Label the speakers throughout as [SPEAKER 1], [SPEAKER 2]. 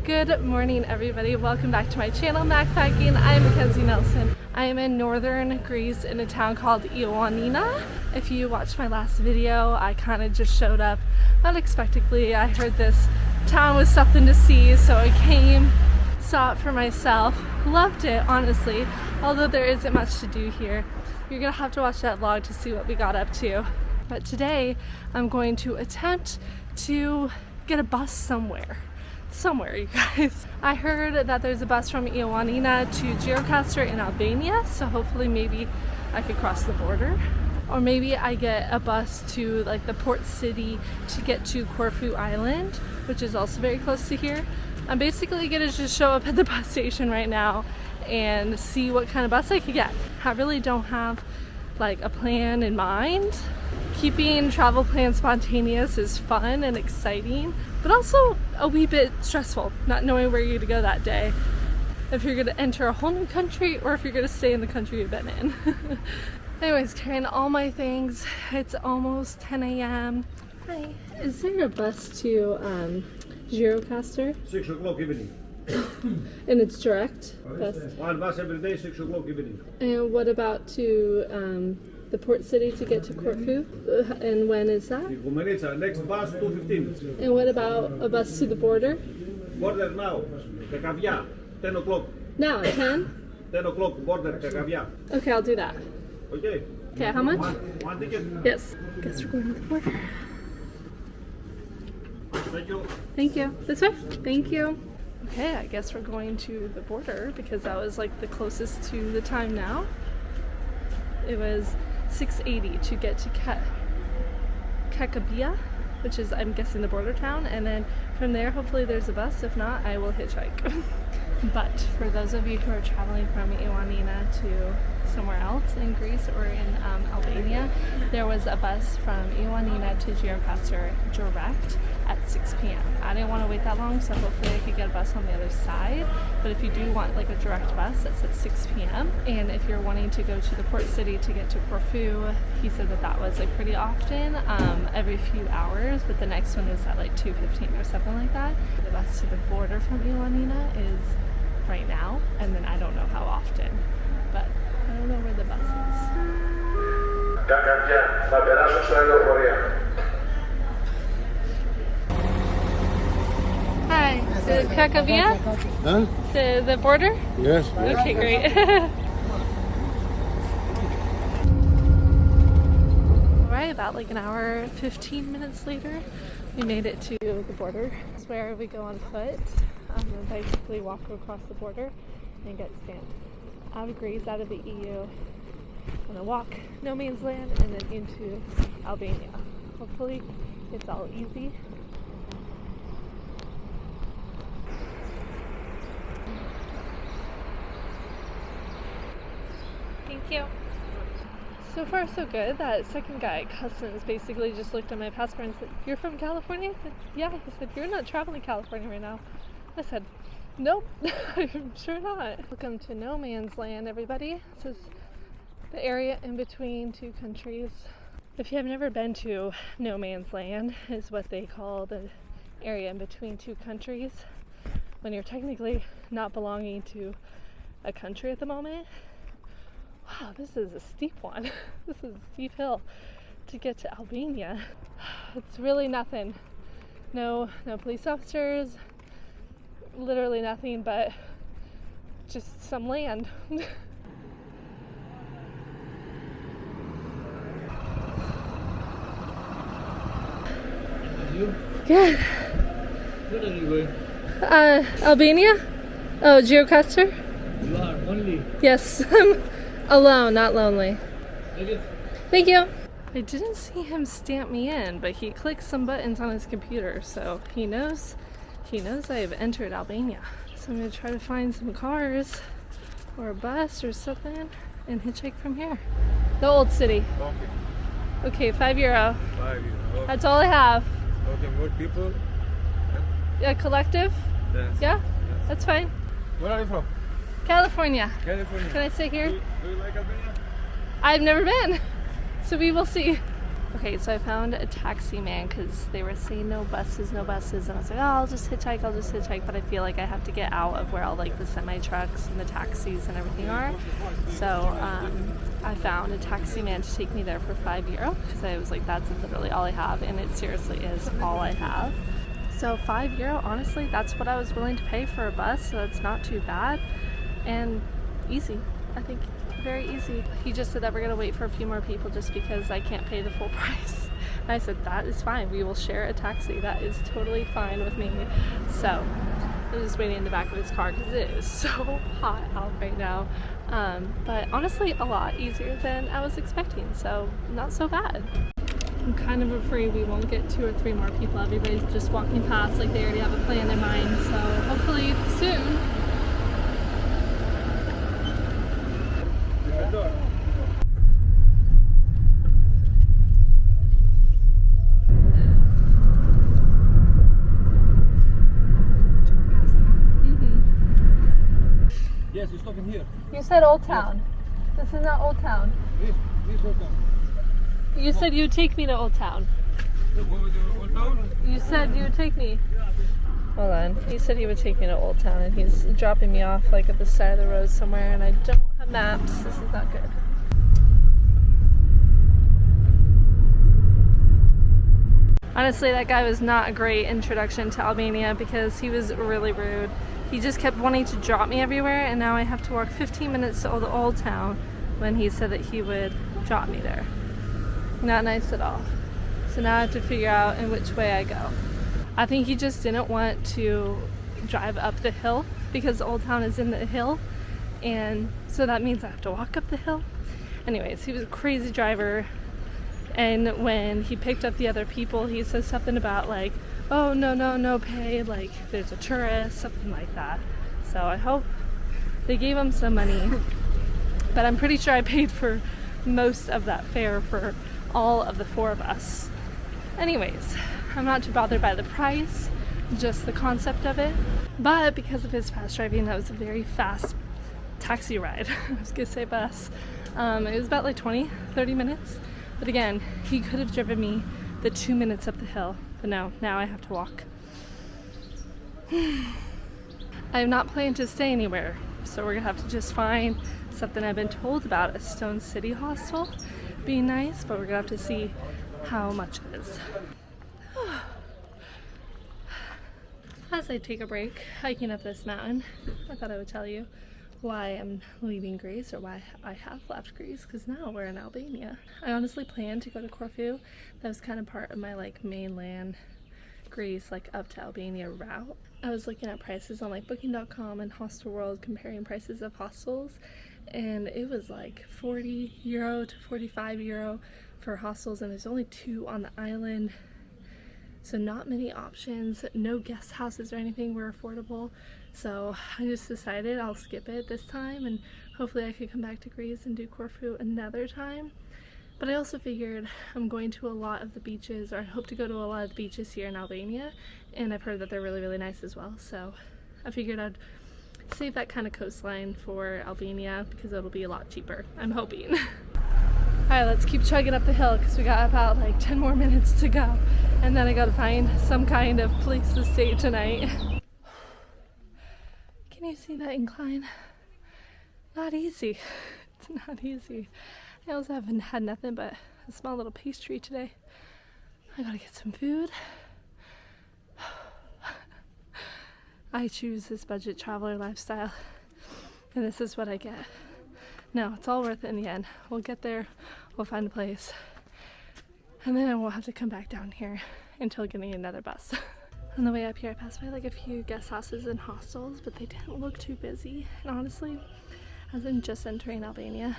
[SPEAKER 1] Good morning, everybody. Welcome back to my channel, Backpacking. I'm Mackenzie Nelson. I am in northern Greece in a town called Ioannina. If you watched my last video, I kind of just showed up unexpectedly. I heard this town was something to see, so I came, saw it for myself. Loved it, honestly, although there isn't much to do here. You're gonna have to watch that vlog to see what we got up to. But today, I'm going to attempt to get a bus somewhere, you guys. I heard that there's a bus from Ioannina to Gjirokastër in Albania, so hopefully maybe I could cross the border. Or maybe I get a bus to like the port city to get to Corfu Island, which is also very close to here. I'm basically gonna just show up at the bus station right now and see what kind of bus I could get. I really don't have like a plan in mind. Keeping travel plans spontaneous is fun and exciting, but also a wee bit stressful, not knowing where you're gonna go that day. If you're gonna enter a whole new country or if you're gonna stay in the country you've been in. Anyways, carrying all my things. It's almost 10 a.m. Hi, is there a bus to Gjirokastër?
[SPEAKER 2] 6 o'clock evening.
[SPEAKER 1] And it's direct bus?
[SPEAKER 2] One bus every day, 6 o'clock evening.
[SPEAKER 1] And what about to the port city to get to Corfu? And when is that?
[SPEAKER 2] Next bus 2:15.
[SPEAKER 1] And what about a bus to the border?
[SPEAKER 2] Border now, Kakavia, 10 o'clock.
[SPEAKER 1] Now, at 10?
[SPEAKER 2] 10 o'clock, border, Kakavia.
[SPEAKER 1] Okay, I'll do that.
[SPEAKER 2] Okay?
[SPEAKER 1] Okay, how much?
[SPEAKER 2] One ticket?
[SPEAKER 1] Yes. Guess we're going to the border.
[SPEAKER 2] Thank you.
[SPEAKER 1] Thank you. This way? Thank you. Okay, I guess we're going to the border because that was like the closest to the time now. It was 6:80 to get to Kakavia, which is, I'm guessing, the border town, and then from there hopefully there's a bus. If not, I will hitchhike. But for those of you who are traveling from Ioannina to somewhere else in Greece or in Albania, there was a bus from Ioannina to Gjirokastër direct at 6 p.m. I didn't want to wait that long, so hopefully I could get a bus on the other side. But if you do want like a direct bus, that's at 6 p.m. And if you're wanting to go to the port city to get to Corfu, he said that that was like pretty often, every few hours, but the next one is at like 2:15 or something like that. The bus to the border from Ioannina is right now, and then I don't know how often, but I don't know where the bus is. Hi, to Kakavia?
[SPEAKER 3] Huh?
[SPEAKER 1] To the border?
[SPEAKER 3] Yes.
[SPEAKER 1] Okay, great. Alright, about like an hour, 15 minutes later, we made it to the border. It's where we go on foot. And basically walk across the border and get sent out of Greece, out of the EU, and then walk no man's land and then into Albania. Hopefully it's all easy. Thank you. So far so good. That second guy at customs basically just looked at my passport and said, "You're from California?" I said, "Yeah." He said, "You're not traveling California right now." I said, "Nope, I'm sure not." Welcome to no man's land, everybody. This is the area in between two countries. If you have never been to no man's land, is what they call the area in between two countries when you're technically not belonging to a country at the moment. Wow, this is a steep one. This is a steep hill to get to Albania. It's really nothing. No police officers, literally nothing but just some land.
[SPEAKER 3] You?
[SPEAKER 1] Good.
[SPEAKER 3] Where are you going?
[SPEAKER 1] Albania? Oh, Gjirokastër?
[SPEAKER 3] You are only.
[SPEAKER 1] Yes, I'm alone, not lonely.
[SPEAKER 3] Okay.
[SPEAKER 1] Thank you. I didn't see him stamp me in, but he clicked some buttons on his computer, so he knows I have entered Albania. So I'm gonna try to find some cars or a bus or something and hitchhike from here. The old city.
[SPEAKER 3] Okay.
[SPEAKER 1] Okay, €5.
[SPEAKER 3] 5 years. Okay.
[SPEAKER 1] That's all I have.
[SPEAKER 3] Okay, more people?
[SPEAKER 1] A collective?
[SPEAKER 3] Yes.
[SPEAKER 1] Yeah?
[SPEAKER 3] Yes.
[SPEAKER 1] That's fine.
[SPEAKER 3] Where are you from?
[SPEAKER 1] California.
[SPEAKER 3] California.
[SPEAKER 1] Can I stay here?
[SPEAKER 3] Do you like Albania?
[SPEAKER 1] I've never been, so we will see. Okay, so I found a taxi man because they were saying no buses, and I was like, oh, I'll just hitchhike, but I feel like I have to get out of where all like the semi-trucks and the taxis and everything are. So I found a taxi man to take me there for €5 because I was like, that's literally all I have, and it seriously is all I have. So €5, honestly, that's what I was willing to pay for a bus, so it's not too bad and easy, I think. Very easy. He just said that we're gonna wait for a few more people just because I can't pay the full price. And I said that is fine, we will share a taxi, that is totally fine with me. So I'm just waiting in the back of his car because it is so hot out right now, but honestly a lot easier than I was expecting, so not so bad. I'm kind of afraid we won't get 2 or 3 more people. Everybody's just walking past like they already have a plan in mind, so hopefully soon.
[SPEAKER 3] Yes, you're stopping here.
[SPEAKER 1] You said Old Town. Yes. This is not Old Town.
[SPEAKER 3] This Old Town.
[SPEAKER 1] You said you'd take me to Old Town.
[SPEAKER 3] You go with the Old Town?
[SPEAKER 1] You said you would take me. Hold on. He said he would take me to Old Town, and he's dropping me off like at the side of the road somewhere, and I don't have maps. This is not good. Honestly, that guy was not a great introduction to Albania because he was really rude. He just kept wanting to drop me everywhere, and now I have to walk 15 minutes to the Old Town when he said that he would drop me there. Not nice at all. So now I have to figure out in which way I go. I think he just didn't want to drive up the hill because Old Town is in the hill, and so that means I have to walk up the hill. Anyways, he was a crazy driver, and when he picked up the other people, he said something about like, oh no pay, like there's a tourist, something like that. So I hope they gave him some money, but I'm pretty sure I paid for most of that fare for all of the 4 of us. Anyways, I'm not too bothered by the price, just the concept of it. But because of his fast driving, that was a very fast taxi ride. I was gonna say bus. It was about like 20-30 minutes. But again, he could have driven me the 2 minutes up the hill. But no, now I have to walk. I am not planning to stay anywhere. So we're gonna have to just find something. I've been told about a Stone City hostel being nice, but we're gonna have to see how much it is. As I take a break hiking up this mountain, I thought I would tell you why I'm leaving Greece, or why I have left Greece, because now we're in Albania. I honestly planned to go to Corfu. That was kind of part of my like mainland Greece, like up to Albania route. I was looking at prices on like booking.com and Hostel World, comparing prices of hostels, and it was like €40 to €45 for hostels, and there's only 2 on the island. So not many options, no guest houses or anything were affordable. So I just decided I'll skip it this time, and hopefully I could come back to Greece and do Corfu another time. But I also figured I'm going to a lot of the beaches, or I hope to go to a lot of the beaches here in Albania, and I've heard that they're really, really nice as well. So I figured I'd save that kind of coastline for Albania because it'll be a lot cheaper, I'm hoping. Alright, let's keep chugging up the hill because we got about like 10 more minutes to go. And then I gotta find some kind of place to stay tonight. Can you see that incline? Not easy. It's not easy. I also haven't had nothing but a small little pastry today. I gotta get some food. I choose this budget traveler lifestyle, and this is what I get. No, it's all worth it in the end. We'll get there, we'll find a place, and then I won't have to come back down here until getting another bus. On the way up here, I passed by like a few guest houses and hostels, but they didn't look too busy. And honestly, as I'm just entering Albania,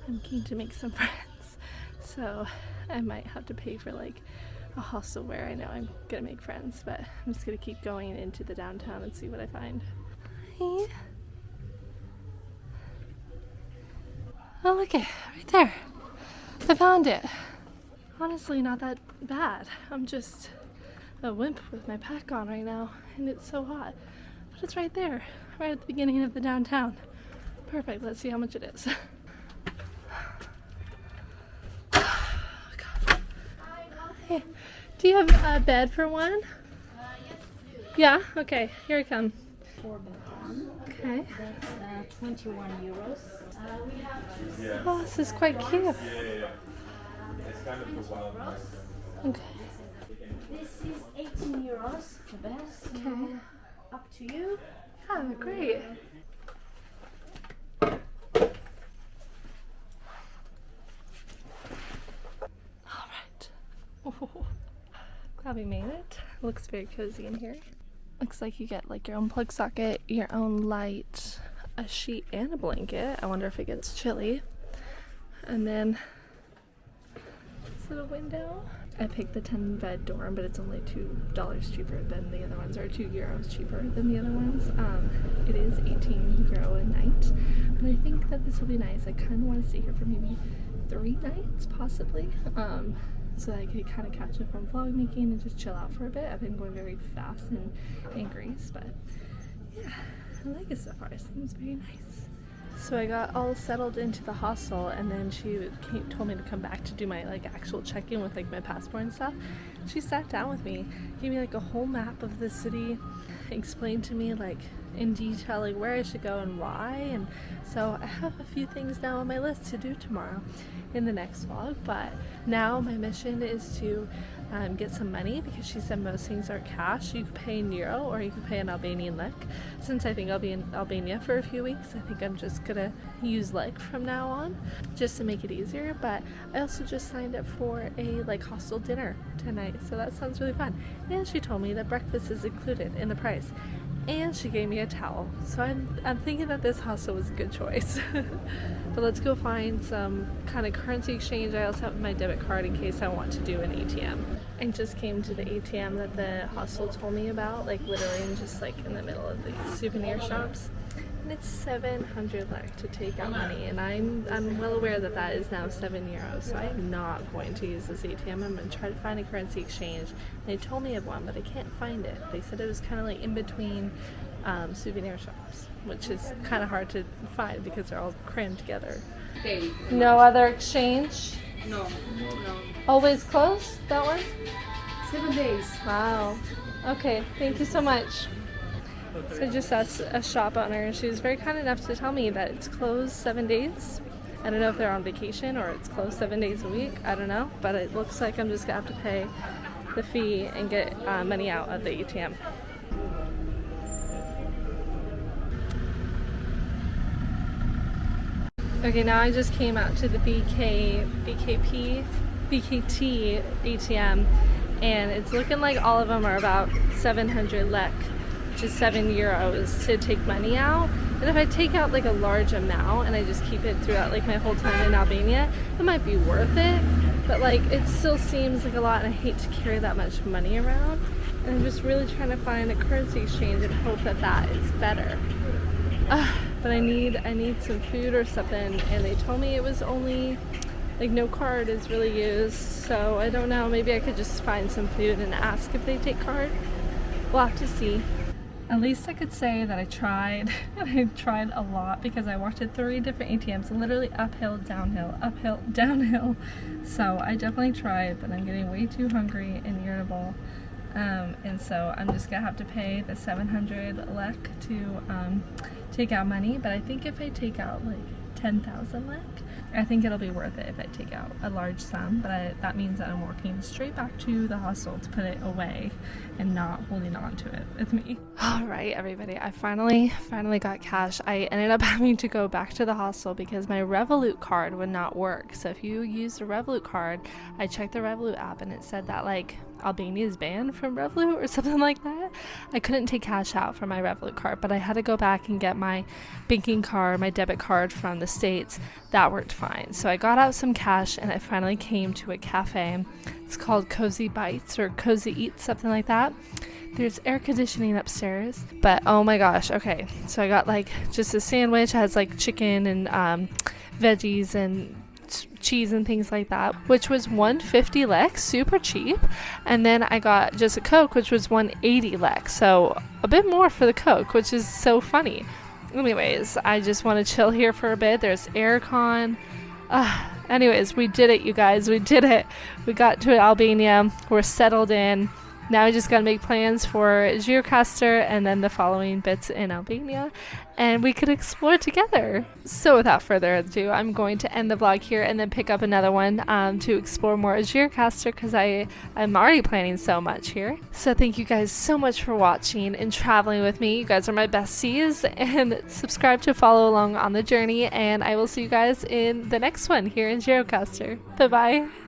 [SPEAKER 1] I'm keen to make some friends. So I might have to pay for like a hostel where I know I'm gonna make friends, but I'm just gonna keep going into the downtown and see what I find. Hi. Oh, look it, right there. I found it. Honestly, not that bad. I'm just a wimp with my pack on right now, and it's so hot. But it's right there, right at the beginning of the downtown. Perfect, let's see how much it is. Oh, God. Hey, do you have a bed for one?
[SPEAKER 4] Yes, we do.
[SPEAKER 1] Yeah? Okay, here I come.
[SPEAKER 4] 4-bed one.
[SPEAKER 1] Okay.
[SPEAKER 4] That's 21 euros. We have two
[SPEAKER 1] Oh, this is quite cute.
[SPEAKER 4] euros.
[SPEAKER 1] Okay.
[SPEAKER 4] This is 18 euros, the best.
[SPEAKER 1] Okay.
[SPEAKER 4] Up to you.
[SPEAKER 1] Oh, great. Alright. Oh, glad we made it. Looks very cozy in here. Looks like you get like your own plug socket, your own light, a sheet, and a blanket. I wonder if it gets chilly. And then this little window. I picked the 10-bed dorm, but it's only $2 cheaper than the other ones, or 2 euros cheaper than the other ones. It is 18 euro a night, but I think that this will be nice. I kind of want to stay here for maybe 3 nights, possibly, so that I could kind of catch up on vlog making and just chill out for a bit. I've been going very fast in Greece, but yeah, I like it so far. It seems very nice. So I got all settled into the hostel, and then she told me to come back to do my like actual check-in with like my passport and stuff. She sat down with me, gave me like a whole map of the city, explained to me like in detail like where I should go and why. And so I have a few things now on my list to do tomorrow in the next vlog. But now my mission is to get some money, because she said most things are cash. You could pay in euro or you could pay in Albanian lek. Since I think I'll be in Albania for a few weeks, I think I'm just gonna use lek from now on just to make it easier. But I also just signed up for a like hostel dinner tonight, so that sounds really fun. And she told me that breakfast is included in the price, and she gave me a towel, so I'm thinking that this hostel was a good choice. But let's go find some kind of currency exchange. I also have my debit card in case I want to do an ATM. I just came to the ATM that the hostel told me about, like literally just like in the middle of the souvenir shops, and it's 700 lek to take out money, and I'm well aware that that is now 7 euros, so I'm not going to use this ATM. I'm going to try to find a currency exchange. They told me of one, but I can't find it. They said it was kind of like in between souvenir shops, which is kind of hard to find because they're all crammed together. No other exchange?
[SPEAKER 5] No.
[SPEAKER 1] Always closed, that one?
[SPEAKER 5] 7 days.
[SPEAKER 1] Wow. Okay, thank you so much. So I just asked a shop owner, and she was very kind enough to tell me that it's closed 7 days. I don't know if they're on vacation or it's closed 7 days a week. I don't know, but it looks like I'm just gonna have to pay the fee and get money out of the ATM. Okay, now I just came out to the BKT ATM, and it's looking like all of them are about 700 lek, which is 7 euros to take money out. And if I take out like a large amount and I just keep it throughout like my whole time in Albania, it might be worth it. But like it still seems like a lot, and I hate to carry that much money around. And I'm just really trying to find a currency exchange and hope that that is better. But I need some food or something, and they told me it was only like no card is really used, so I don't know, maybe I could just find some food and ask if they take card. We'll have to see. At least I could say that I tried, and I tried a lot, because I walked to 3 different ATMs, literally uphill, downhill. So I definitely tried, but I'm getting way too hungry and irritable. And so I'm just gonna have to pay the 700 lek to take out money. But I think if I take out like 10,000 lek, I think it'll be worth it if I take out a large sum. But that means that I'm walking straight back to the hostel to put it away and not holding on to it with me. All right, everybody, I finally got cash. I ended up having to go back to the hostel because my Revolut card would not work. So if you use the Revolut card, I checked the Revolut app and it said that like Albania is banned from Revolut or something like that. I couldn't take cash out from my Revolut card, but I had to go back and get my banking card, my debit card from the States. That worked fine. So I got out some cash, and I finally came to a cafe. It's called Cozy Bites or Cozy Eats, something like that. There's air conditioning upstairs, but oh my gosh. Okay, so I got like just a sandwich, has like chicken and veggies and cheese and things like that, which was 150 lek, super cheap. And then I got just a Coke, which was 180 lek, so a bit more for the Coke, which is so funny. Anyways, I just want to chill here for a bit. There's aircon. Anyways, we did it, you guys. We did it. We got to Albania. We're settled in. Now we just gotta make plans for Gjirokastër and then the following bits in Albania, and we could explore together. So without further ado, I'm going to end the vlog here and then pick up another one to explore more Gjirokastër, because I'm already planning so much here. So thank you guys so much for watching and traveling with me. You guys are my besties, and subscribe to follow along on the journey, and I will see you guys in the next one here in Gjirokastër. Bye bye.